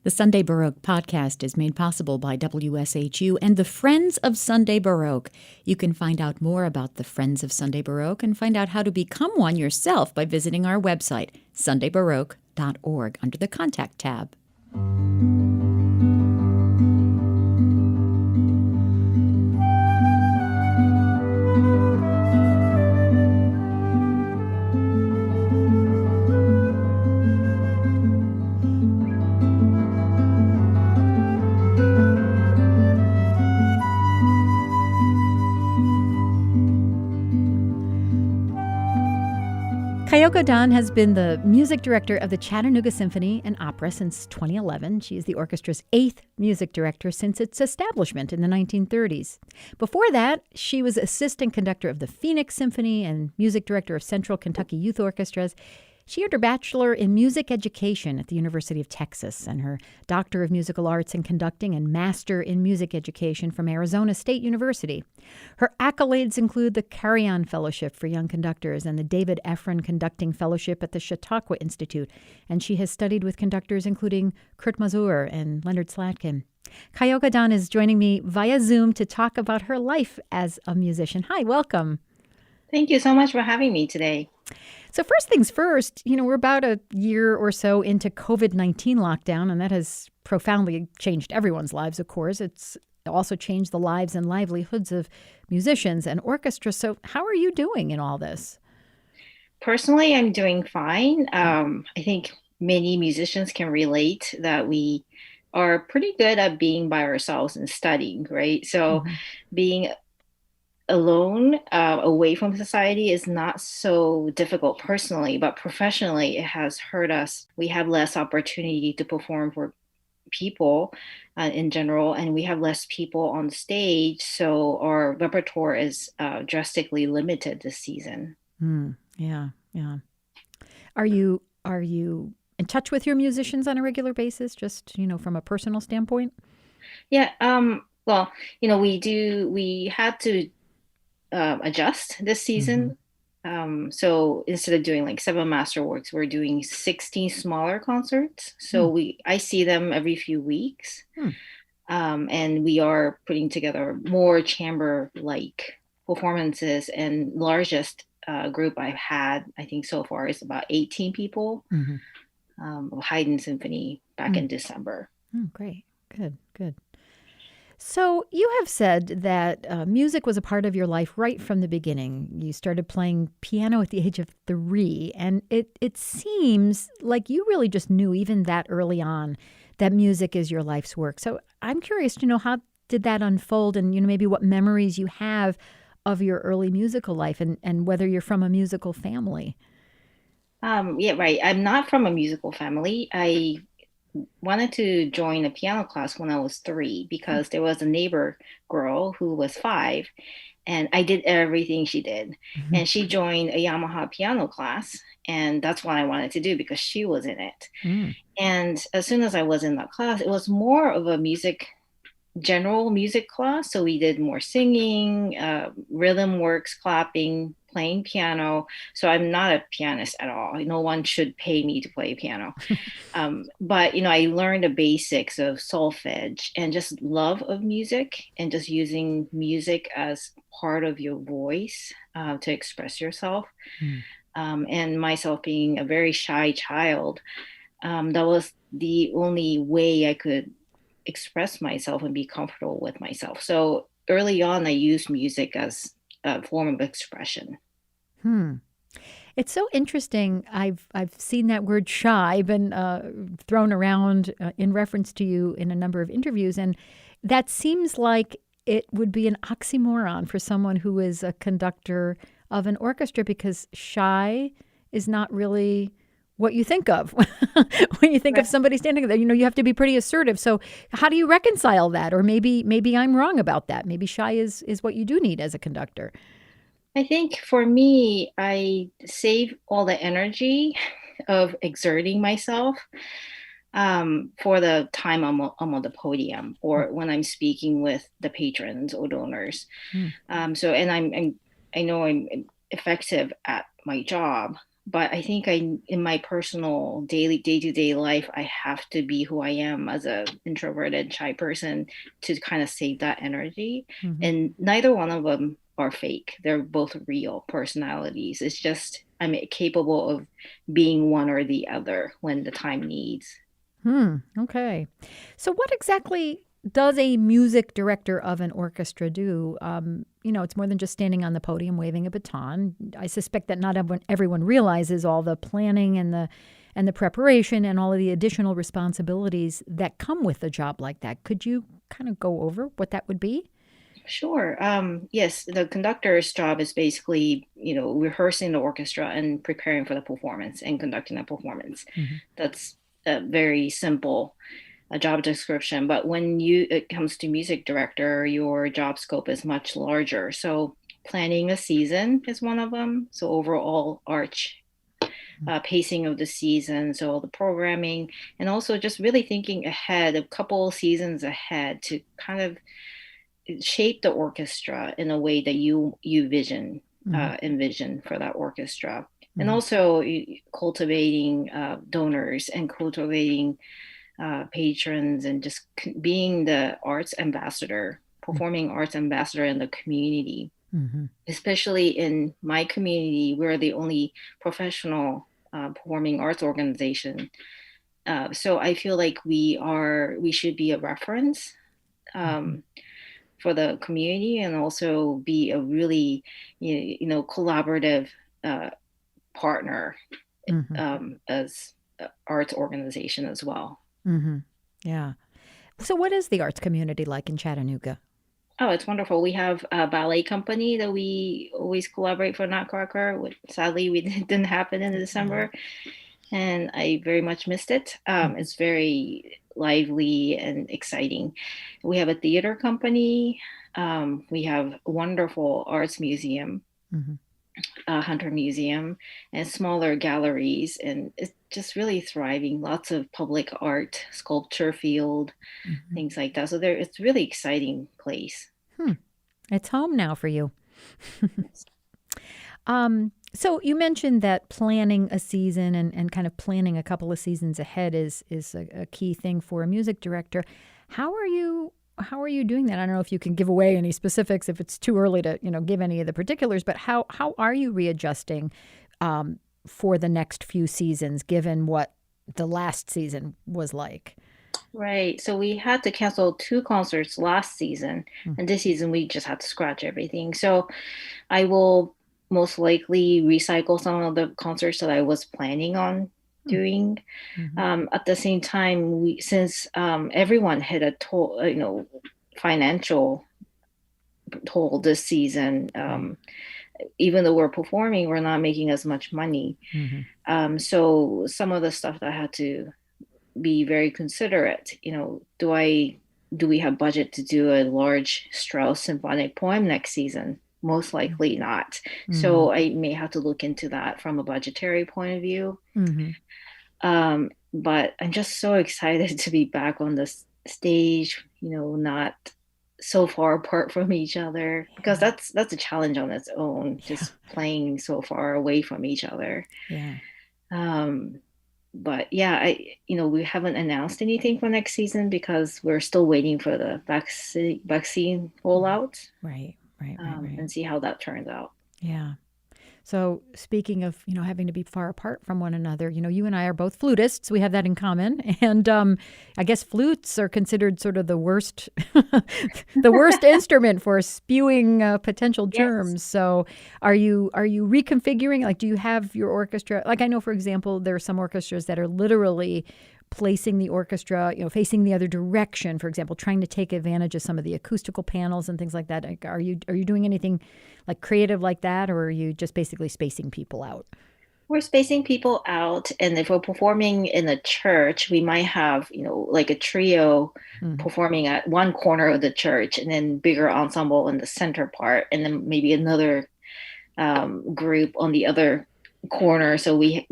The Sunday Baroque podcast is made possible by WSHU and the Friends of Sunday Baroque. You can find out more about the Friends of Sunday Baroque and find out how to become one yourself by visiting our website, sundaybaroque.org, under the Contact tab. Kayoko Dan has been the music director of the Chattanooga Symphony and Opera since 2011. She is the orchestra's 8th music director since its establishment in the 1930s. Before that, she was assistant conductor of the Phoenix Symphony and music director of Central Kentucky Youth Orchestras. She earned her bachelor in music education at the University of Texas and her doctor of musical arts in conducting and master in music education from Arizona State University. Her accolades include the Carry-On Fellowship for Young Conductors and the David Efron Conducting Fellowship at the Chautauqua Institute, and she has studied with conductors including Kurt Masur and Leonard Slatkin. Kayoko Dan is joining me via Zoom to talk about her life as a musician. Hi, welcome. Thank you so much for having me today. So first things first, we're about a year or so into COVID-19 lockdown, and that has profoundly changed everyone's lives, of course. It's also changed the lives and livelihoods of musicians and orchestras. So how are you doing in all this? Personally, I'm doing fine. I think many musicians can relate that we are pretty good at being by ourselves and studying, right? So being alone, away from society is not so difficult personally, but professionally, it has hurt us. We have less opportunity to perform for people in general, and we have less people on stage. So our repertoire is drastically limited this season. Yeah. Are you in touch with your musicians on a regular basis, just, from a personal standpoint? Yeah. Well, we had to adjust this season. So instead of doing like 7 masterworks, we're doing 16 smaller concerts. So I see them every few weeks. And we are putting together more chamber-like performances, and largest group I've had, I think so far, is about 18 people. Haydn Symphony back in December. Great. Good. So you have said that music was a part of your life right from the beginning. You started playing piano at the age of 3, and it seems like you really just knew even that early on that music is your life's work. So I'm curious to know, how did that unfold, and maybe what memories you have of your early musical life, and whether you're from a musical family. Yeah, right. I'm not from a musical family. I wanted to join a piano class when I was 3 because there was a neighbor girl who was 5, and I did everything she did. And she joined a Yamaha piano class, and that's what I wanted to do because she was in it. And as soon as I was in that class, it was more of a general music class. So we did more singing, rhythm works, clapping, playing piano. So I'm not a pianist at all. No one should pay me to play piano. But, I learned the basics of solfege and just love of music, and just using music as part of your voice to express yourself. And myself being a very shy child, that was the only way I could express myself and be comfortable with myself. So early on, I used music as a form of expression. It's so interesting. I've seen that word shy been thrown around in reference to you in a number of interviews, and that seems like it would be an oxymoron for someone who is a conductor of an orchestra, because shy is not really what you think of when you think of somebody standing there. You have to be pretty assertive. So how do you reconcile that? Or maybe I'm wrong about that. Maybe shy is what you do need as a conductor. I think for me, I save all the energy of exerting myself for the time I'm on the podium, or when I'm speaking with the patrons or donors. I know I'm effective at my job. but I think in my personal daily day-to-day life, I have to be who I am as a introverted shy person to kind of save that energy. Hmm. And neither one of them are fake. They're both real personalities. It's just I'm capable of being one or the other when the time needs. Okay. So, what exactly does a music director of an orchestra do? It's more than just standing on the podium waving a baton. I suspect that not everyone realizes all the planning and the preparation and all of the additional responsibilities that come with a job like that. Could you kind of go over what that would be? Sure. Yes, the conductor's job is basically, rehearsing the orchestra and preparing for the performance and conducting the performance. Hmm. That's a very simple job description. But when it comes to music director, your job scope is much larger. So planning a season is one of them. So overall arch pacing of the season, so all the programming, and also just really thinking ahead, a couple seasons ahead to kind of shape the orchestra in a way that you Hmm. envision for that orchestra, and Hmm. also cultivating donors and cultivating patrons, and just being the arts ambassador, performing arts ambassador in the community. Hmm. Especially in my community, we're the only professional performing arts organization. So I feel like we should be a reference Hmm. um, for the community, and also be a really collaborative uh, partner Hmm. as arts organization as well. Hmm. Yeah. So, what is the arts community like in Chattanooga? Oh, it's wonderful. We have a ballet company that we always collaborate for Nutcracker, which sadly we didn't happen in Yeah. December, and I very much missed it. Mm-hmm. It's very lively and exciting. We have a theater company. We have a wonderful arts museum, Hmm. Hunter Museum, and smaller galleries, and it's just really thriving. Lots of public art, sculpture field, Hmm. things like that. So it's a really exciting place. Hmm. It's home now for you. So you mentioned that planning a season and kind of planning a couple of seasons ahead is a key thing for a music director. How are you doing that? I don't know if you can give away any specifics if it's too early to give any of the particulars, but how are you readjusting um, for the next few seasons, given what the last season was like? Right. So we had to cancel two concerts last season, Mm-hmm. and this season we just had to scratch everything. So I will most likely recycle some of the concerts that I was planning on doing. Mm-hmm. At the same time, since everyone hit a toll, financial toll this season. Right. Even though we're performing, we're not making as much money. Mm-hmm. So some of the stuff that I had to be very considerate. Do we have budget to do a large Strauss symphonic poem next season? Most likely not. Mm-hmm. So I may have to look into that from a budgetary point of view. Mm-hmm. But I'm just so excited to be back on this stage, not so far apart from each other, because Yeah. that's a challenge on its own, Yeah. just playing so far away from each other. Yeah. Um, but yeah, we haven't announced anything for next season because we're still waiting for the vaccine Right. rollout, Right. Right. Right. Right. and see how that turns out. Yeah. So speaking of, having to be far apart from one another, you and I are both flutists. We have that in common. And I guess flutes are considered sort of the worst, the worst instrument for spewing potential Yes. germs. So are you reconfiguring? Like, do you have your orchestra? Like, I know, for example, there are some orchestras that are literally placing the orchestra, facing the other direction, for example, trying to take advantage of some of the acoustical panels and things like that. Like, are you doing anything like creative like that, or are you just basically spacing people out? We're spacing people out, and if we're performing in a church, we might have, like a trio Hmm. performing at one corner of the church, and then bigger ensemble in the center part, and then maybe another group on the other corner. So we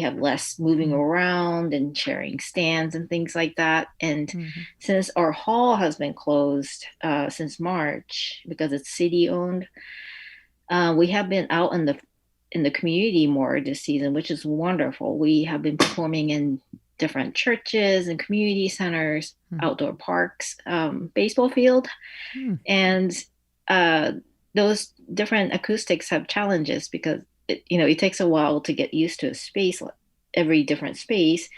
have less moving Hmm. around and sharing stands and things like that. And Hmm. since our hall has been closed since March because it's city owned, we have been out in the community more this season, which is wonderful. We have been performing in different churches and community centers, outdoor parks, baseball field, and those different acoustics have challenges because it takes a while to get used to a space, every different space.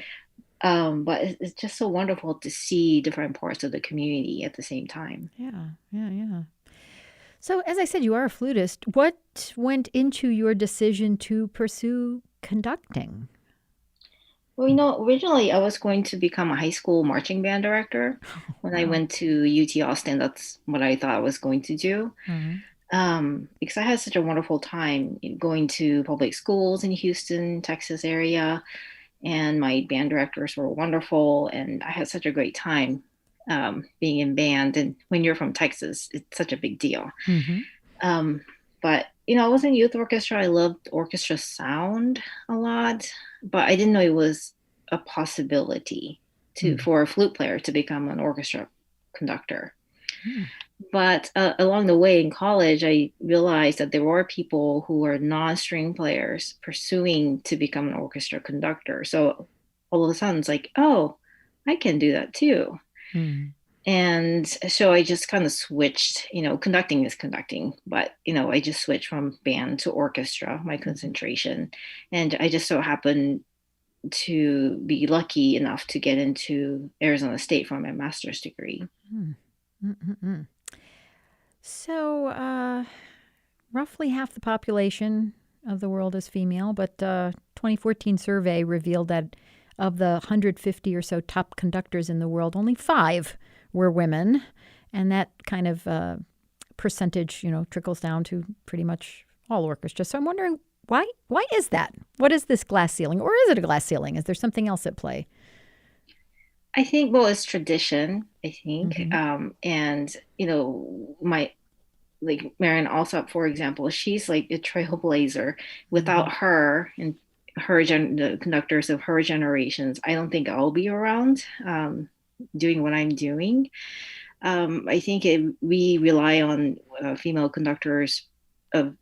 But it's just so wonderful to see different parts of the community at the same time. Yeah. So, as I said, you are a flutist. What went into your decision to pursue conducting? Well, originally I was going to become a high school marching band director. When I went to UT Austin, that's what I thought I was going to do. Because I had such a wonderful time going to public schools in Houston, Texas area, and my band directors were wonderful, and I had such a great time being in band. And when you're from Texas, it's such a big deal. But I was in youth orchestra. I loved orchestra sound a lot, but I didn't know it was a possibility for a flute player to become an orchestra conductor. But along the way in college, I realized that there were people who were non-string players pursuing to become an orchestra conductor. So all of a sudden, it's like, oh, I can do that too. And so I just kind of switched, conducting is conducting, but, I just switched from band to orchestra, my concentration. And I just so happened to be lucky enough to get into Arizona State for my master's degree. So, roughly half the population of the world is female, but 2014 survey revealed that of the 150 or so top conductors in the world, only 5 were women, and that kind of percentage, trickles down to pretty much all orchestras. So I'm wondering why is that? What is this glass ceiling, or is it a glass ceiling? Is there something else at play? I think, well, it's tradition, I think. And, my, like Marian Alsop, for example, she's like a trailblazer. Without her and the conductors of her generations, I don't think I'll be around doing what I'm doing. I think we rely on female conductors of,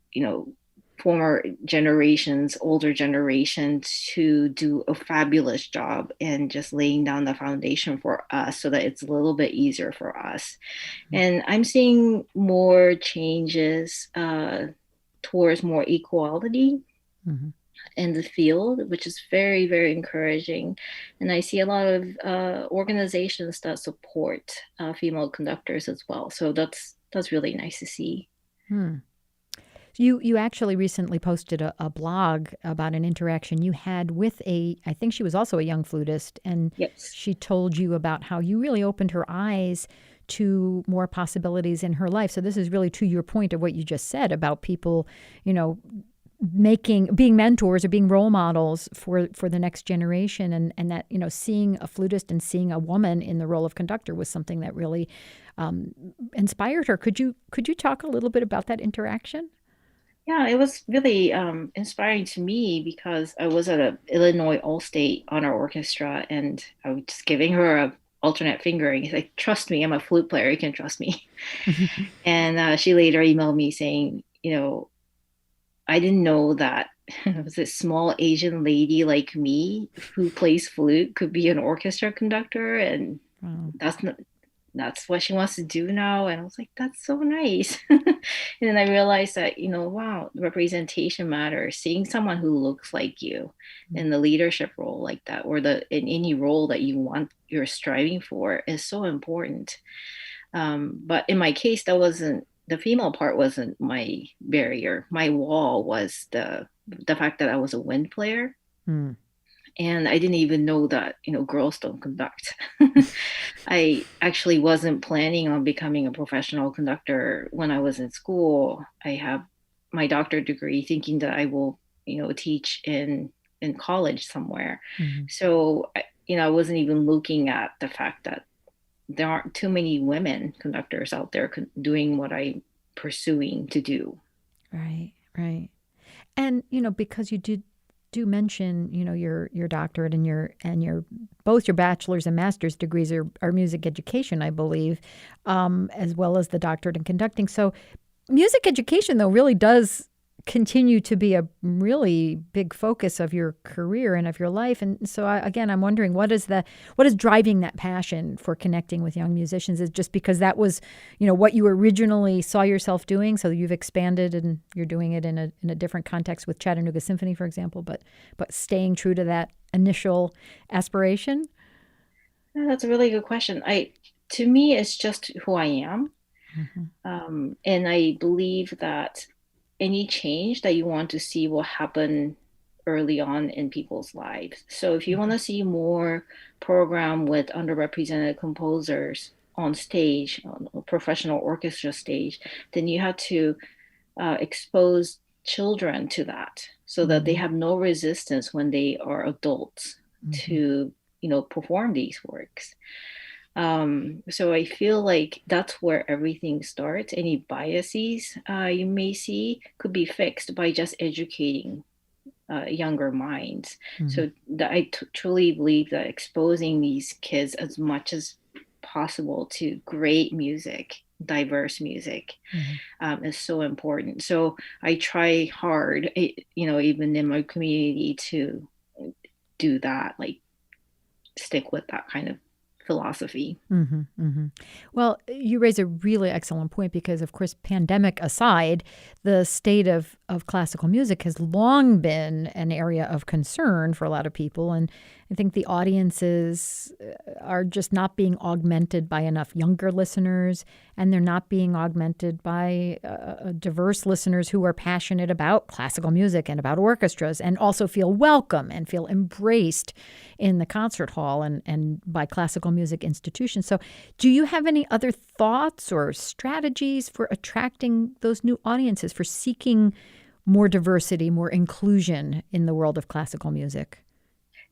former generations, older generations, to do a fabulous job and just laying down the foundation for us so that it's a little bit easier for us. And I'm seeing more changes towards more equality in the field, which is very, very encouraging. And I see a lot of organizations that support female conductors as well. So that's really nice to see. You actually recently posted a blog about an interaction you had with I think she was also a young flutist, and yes, she told you about how you really opened her eyes to more possibilities in her life. So this is really to your point of what you just said about people, being mentors or being role models for the next generation, and that, seeing a flutist and seeing a woman in the role of conductor was something that really inspired her. Could you talk a little bit about that interaction? Yeah, it was really inspiring to me because I was at a Illinois All-State Honor Orchestra, and I was just giving her a alternate fingering. He's like, trust me, I'm a flute player. You can trust me. And she later emailed me saying, I didn't know that it was a small Asian lady like me who plays flute could be an orchestra conductor, and that's what she wants to do now. And I was like, that's so nice. And then I realized that, wow, representation matters. Seeing someone who looks like you in the leadership role like that, or in any role that you're striving for, is so important. But in my case, the female part wasn't my barrier. My wall was the fact that I was a wind player. And I didn't even know that, girls don't conduct. I actually wasn't planning on becoming a professional conductor when I was in school. I have my doctorate degree thinking that I will, teach in college somewhere. So, I wasn't even looking at the fact that there aren't too many women conductors out there doing what I'm pursuing to do. Right. And, because you do mention, your doctorate and your both your bachelor's and master's degrees are music education, I believe, as well as the doctorate in conducting. So music education, though, really does continue to be a really big focus of your career and of your life. And so, again, I'm wondering what is driving that passion for connecting with young musicians? Is it just because that was, what you originally saw yourself doing, so you've expanded and you're doing it in a different context with Chattanooga Symphony, for example, but staying true to that initial aspiration? Yeah, that's a really good question. To me, it's just who I am. Mm-hmm. And I believe that any change that you want to see will happen early on in people's lives. So if you want to see more program with underrepresented composers on stage, on a professional orchestra stage, then you have to expose children to that so that they have no resistance when they are adults to, perform these works. So I feel like that's where everything starts. Any biases you may see could be fixed by just educating younger minds. So I truly believe that exposing these kids as much as possible to great music, diverse music, is so important. So I try hard, even in my community, to do that, like stick with that kind of philosophy. Well, you raise a really excellent point because, of course, pandemic aside, the state of classical music has long been an area of concern for a lot of people. And I think the audiences are just not being augmented by enough younger listeners, and they're not being augmented by diverse listeners who are passionate about classical music and about orchestras and also feel welcome and feel embraced in the concert hall and by classical music institutions. So do you have any other thoughts or strategies for attracting those new audiences, for seeking more diversity, more inclusion in the world of classical music?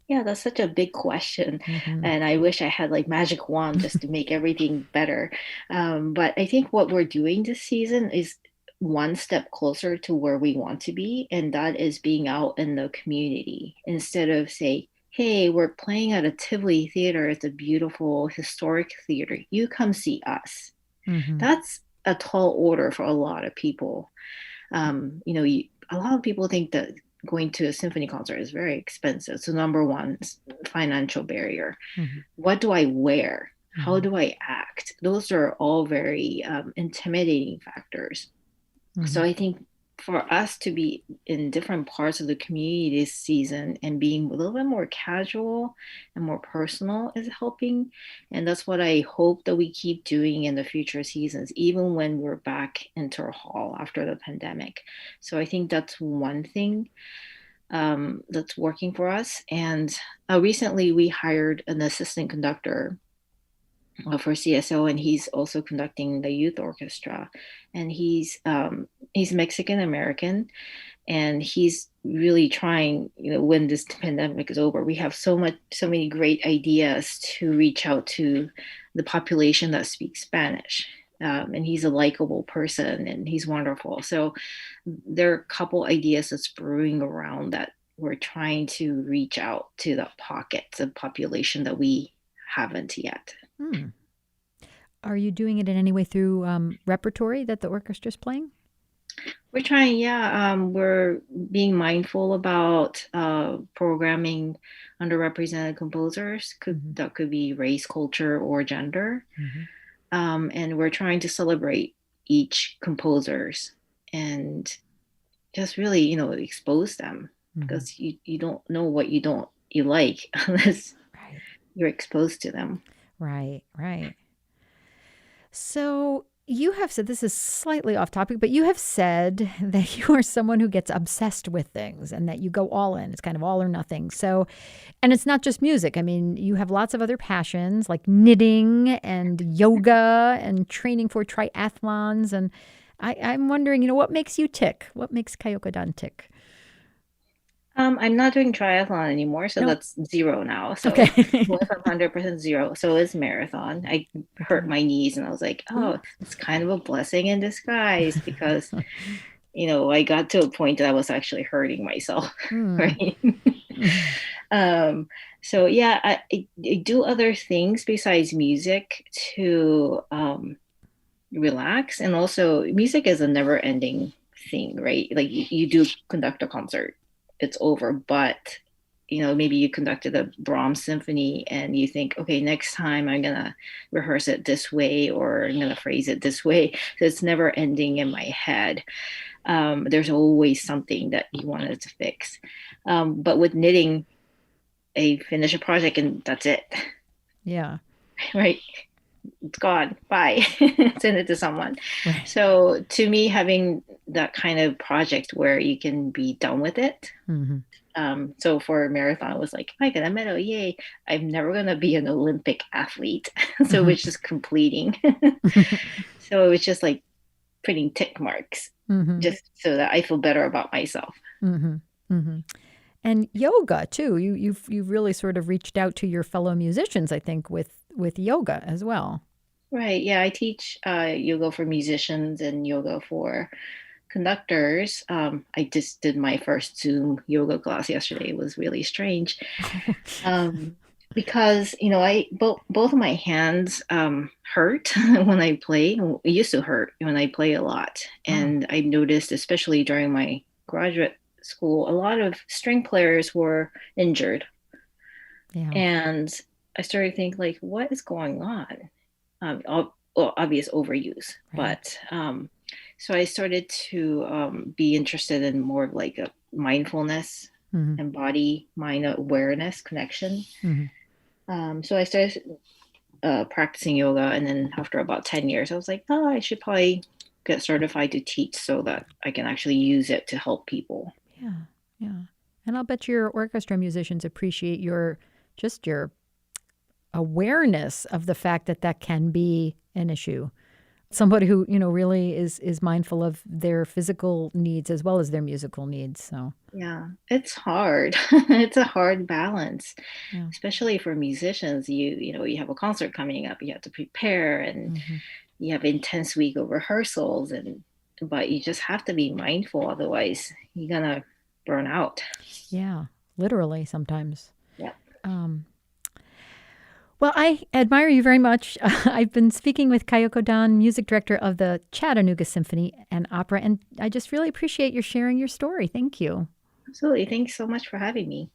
Yeah, that's such a big question. And I wish I had like magic wand just to make everything better. But I think what we're doing this season is one step closer to where we want to be, and that is being out in the community instead of say, hey, we're playing at a Tivoli theater. It's a beautiful historic theater. You come see us. That's a tall order for a lot of people. A lot of people think that going to a symphony concert is very expensive. So number one, financial barrier. What do I wear? How do I act? Those are all very intimidating factors. So I think for us to be in different parts of the community this season and being a little bit more casual and more personal is helping. And that's what I hope that we keep doing in the future seasons, even when we're back into our hall after the pandemic. So I think that's one thing that's working for us. And recently we hired an assistant conductor for CSO, and he's also conducting the youth orchestra. And he's Mexican American, and he's really trying. When this pandemic is over, we have so many great ideas to reach out to the population that speaks Spanish. And he's a likable person, and he's wonderful. So there are a couple ideas that's brewing around that we're trying to reach out to the pockets of population that we haven't yet. Are you doing it in any way through repertory that the orchestra is playing? We're trying, yeah. We're being mindful about programming underrepresented composers. That could be race, culture, or gender. And we're trying to celebrate each composers and just really, expose them, because you don't know what you like unless you're exposed to them. Right. So you have said, this is slightly off topic, but you have said that you are someone who gets obsessed with things and that you go all in. It's kind of all or nothing. So, and it's not just music. I mean, you have lots of other passions like knitting and yoga and training for triathlons. And I'm wondering, what makes you tick? What makes Kayoko Dan tick? I'm not doing triathlon anymore, so that's zero now. So Okay. with 100% zero. So it's marathon. I hurt my knees, and I was like, oh, it's kind of a blessing in disguise, because I got to a point that I was actually hurting myself, right? So yeah, I do other things besides music to relax, and also music is a never-ending thing, right? Like you do conduct a concert, it's over. But maybe you conducted a Brahms symphony and you think, okay, next time I'm gonna rehearse it this way, or I'm gonna phrase it this way. So it's never ending in my head. There's always something that you wanted to fix. But with knitting, I finish a project and that's it. Yeah. Right? It's gone. Bye. Send it to someone. Right. So to me, having that kind of project where you can be done with it. Mm-hmm. So for a marathon, it was like, I got a medal, yay. I'm never going to be an Olympic athlete. So it's just completing. So it was just like putting tick marks Mm-hmm. just so that I feel better about myself. Mm-hmm. Mm-hmm. And yoga too. You've really sort of reached out to your fellow musicians, I think, with yoga as well. Right. Yeah. I teach yoga for musicians and yoga for conductors. I just did my first Zoom yoga class yesterday. It was really strange. Because I both of my hands hurt when I play. It used to hurt when I play a lot, Oh, and I noticed, especially during my graduate school, a lot of string players were injured, yeah. and I started to think like, what is going on? Well, obvious overuse, Right. but so I started to be interested in more of like a mindfulness Mm-hmm. and body mind awareness connection. Mm-hmm. So I started practicing yoga, and then after about 10 years, I was like, oh, I should probably get certified to teach so that I can actually use it to help people. Yeah. Yeah. And I'll bet your orchestra musicians appreciate your awareness of the fact that that can be an issue. Somebody who, really is mindful of their physical needs as well as their musical needs. So, Yeah, it's hard. It's a hard balance, yeah. especially for musicians. You have a concert coming up, you have to prepare, and Mm-hmm. you have intense week of rehearsals, and but you just have to be mindful, otherwise you're gonna burn out. Yeah. Literally sometimes. Yeah. Um, Well, I admire you very much. I've been speaking with Kayoko Dan, music director of the Chattanooga Symphony and Opera, and I just really appreciate your sharing your story. Thank you. Absolutely. Thanks so much for having me.